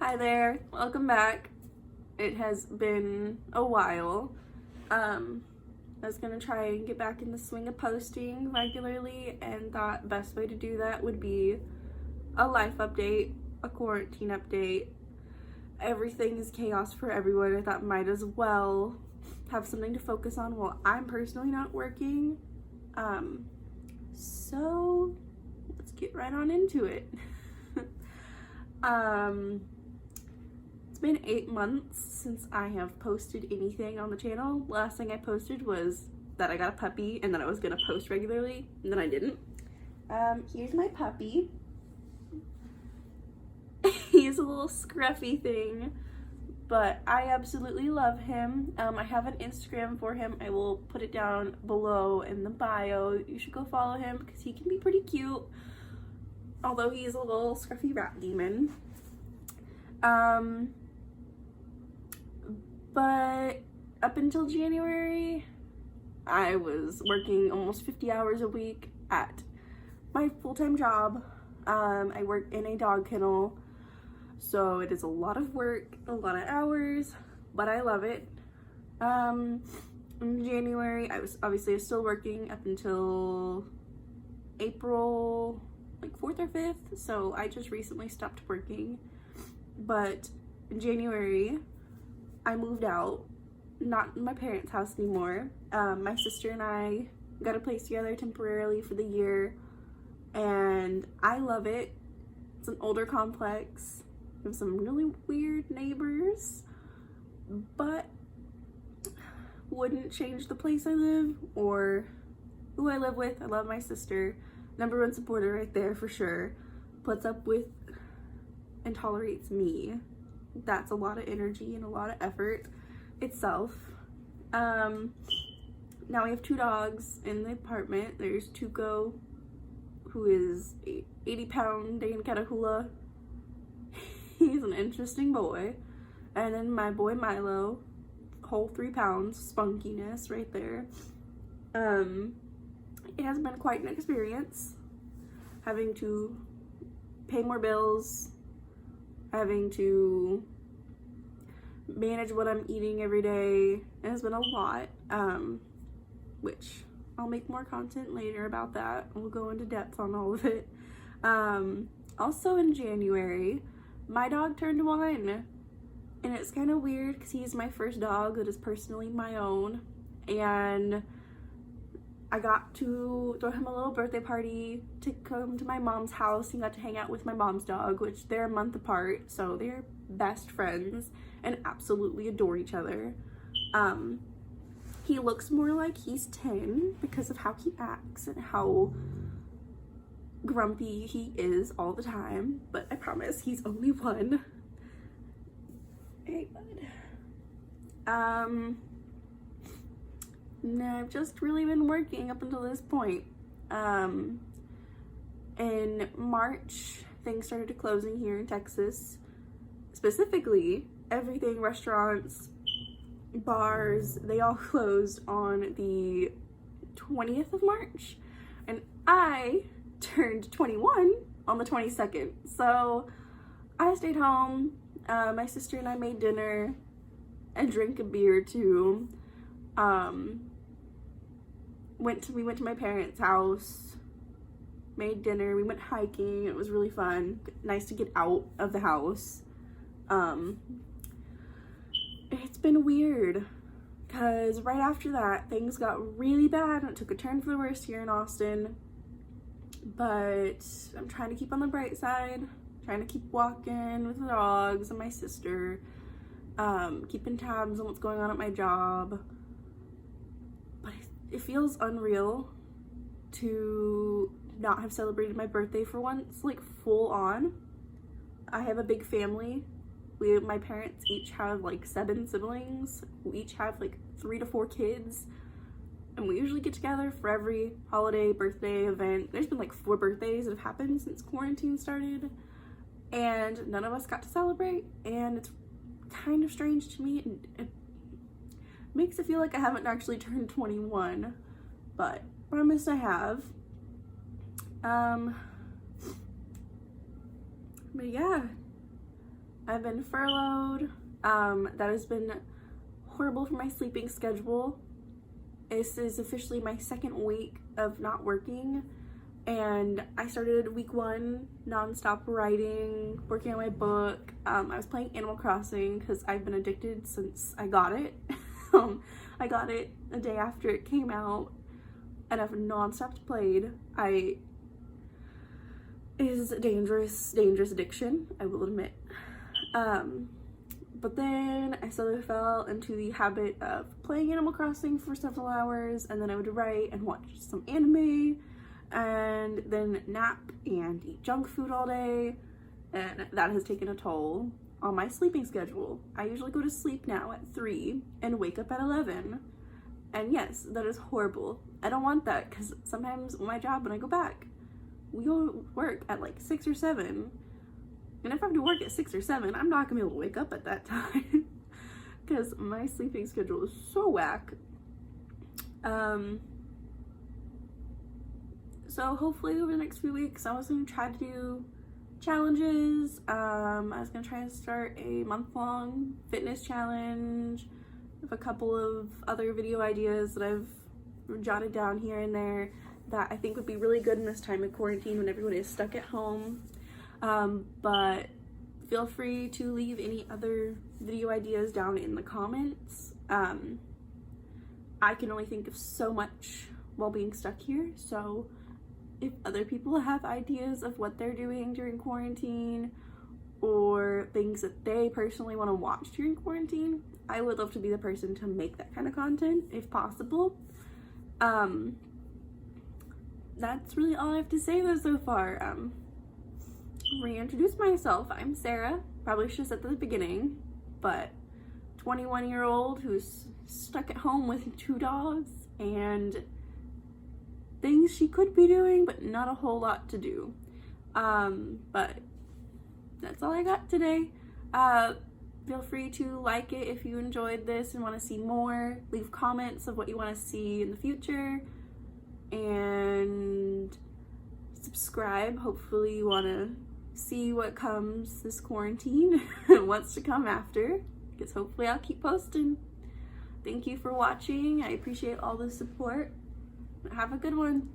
Hi there, welcome back. It has been a while. I was gonna try and get back in the swing of posting regularly and thought best way to do that would be a life update, a quarantine update. Everything is chaos for everyone. I thought might as well have something to focus on while I'm personally not working. So let's get right on into it. It's been 8 months since I have posted anything on the channel. Last thing I posted was that I got a puppy and that I was gonna post regularly, and then I didn't. Here's my puppy. He's a little scruffy thing, but I absolutely love him. I have an Instagram for him. I will put it down below in the bio. You should go follow him because he can be pretty cute, although he's a little scruffy rat demon. But up until January, I was working almost 50 hours a week at my full-time job. I work in a dog kennel, so it is a lot of work, a lot of hours, but I love it. In January, I was still working up until April, like 4th or 5th, so I just recently stopped working. But in January, I moved out, not in my parents' house anymore. My sister and I got a place together temporarily for the year, and I love it. It's an older complex. We have some really weird neighbors, but wouldn't change the place I live or who I live with. I love my sister. Number one supporter right there for sure. Puts up with and tolerates me. That's a lot of energy and a lot of effort itself. Now we have 2 dogs in the apartment. There's Tuco, who is a 80-pound Dane Catahoula. He's an interesting boy. And then my boy Milo, whole 3 pounds, spunkiness right there. It has been quite an experience having to pay more bills, having to manage what I'm eating every day. It has been a lot, which I'll make more content later about that. We'll go into depth on all of it. Also in January, my dog turned 1, and it's kind of weird because he's my first dog that is personally my own, and I got to throw him a little birthday party to come to my mom's house and got to hang out with my mom's dog, which they're a month apart, so they're best friends and absolutely adore each other. He looks more like he's 10 because of how he acts and how grumpy he is all the time, but I promise he's only 1. Hey, bud. No, I've just really been working up until this point. In March, things started closing here in Texas. Specifically, everything, restaurants, bars, they all closed on the 20th of March. And I turned 21 on the 22nd. So I stayed home. My sister and I made dinner and drank a beer too. We went to my parents' house, made dinner, we went hiking. It was really fun. Nice to get out of the house. It's been weird because right after that things got really bad and it took a turn for the worse here in Austin, but I'm trying to keep on the bright side, trying to keep walking with the dogs and my sister, keeping tabs on what's going on at my job. But it feels unreal to not have celebrated my birthday for once, like full on. I have a big family. My parents each have like 7 siblings. We each have like 3 to 4 kids. And we usually get together for every holiday, birthday, event. There's been like 4 birthdays that have happened since quarantine started. And none of us got to celebrate. And it's kind of strange to me. It makes it feel like I haven't actually turned 21. But I promise I have. But yeah, I've been furloughed. That has been horrible for my sleeping schedule. This is officially my second week of not working, and I started week 1 non-stop writing, working on my book. I was playing Animal Crossing because I've been addicted since I got it. I got it a day after it came out, and I've non-stop played. It is a dangerous addiction, I will admit. But then I slowly fell into the habit of playing Animal Crossing for several hours, and then I would write and watch some anime, and then nap and eat junk food all day, and that has taken a toll on my sleeping schedule. I usually go to sleep now at 3 and wake up at 11, and yes, that is horrible. I don't want that, because sometimes my job, when I go back, we go to work at like 6 or 7, and if I have to work at 6 or 7, I'm not gonna be able to wake up at that time because my sleeping schedule is so whack. So hopefully over the next few weeks, I was gonna try to do challenges. I was gonna try and start a month-long fitness challenge with a couple of other video ideas that I've jotted down here and there that I think would be really good in this time of quarantine when everyone is stuck at home. But feel free to leave any other video ideas down in the comments. I can only think of so much while being stuck here, so if other people have ideas of what they're doing during quarantine or things that they personally want to watch during quarantine, I would love to be the person to make that kind of content if possible. That's really all I have to say though so far. Reintroduce myself. I'm Sarah. Probably should have said that at the beginning, but 21-year-old who's stuck at home with 2 dogs and things she could be doing, but not a whole lot to do. But that's all I got today. Feel free to like it if you enjoyed this and want to see more. Leave comments of what you want to see in the future, and subscribe. Hopefully you want to see what comes this quarantine and what's to come after, because hopefully I'll keep posting. Thank you for watching. I appreciate all the support. Have a good one.